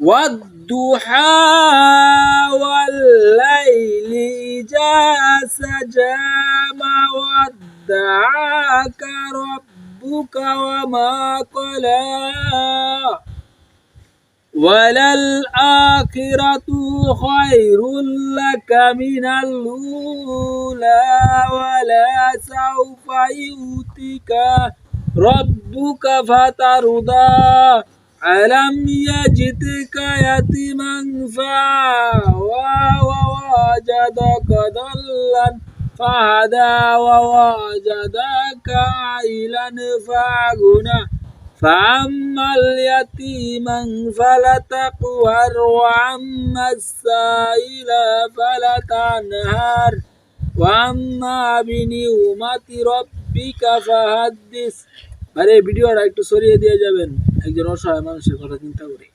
والضحى والليل إذا سجى ما ودعك ربك وما قلى وللآخرة خير لك من الأولى ولسوف يؤتك ربك فترضى ألم يجدك يتيما فآوى ووجدك ضلا فهدى ووجدك عائلا فأغنى فأما اليتيم فلا تقهر وأما السائل فلا تنهر وأما بنعمة ربك فحدث। আরে ভিডিওটা একটু সরিয়ে দিয়ে যাবেন, একজন অসহায় মানুষের কথা চিন্তা করে।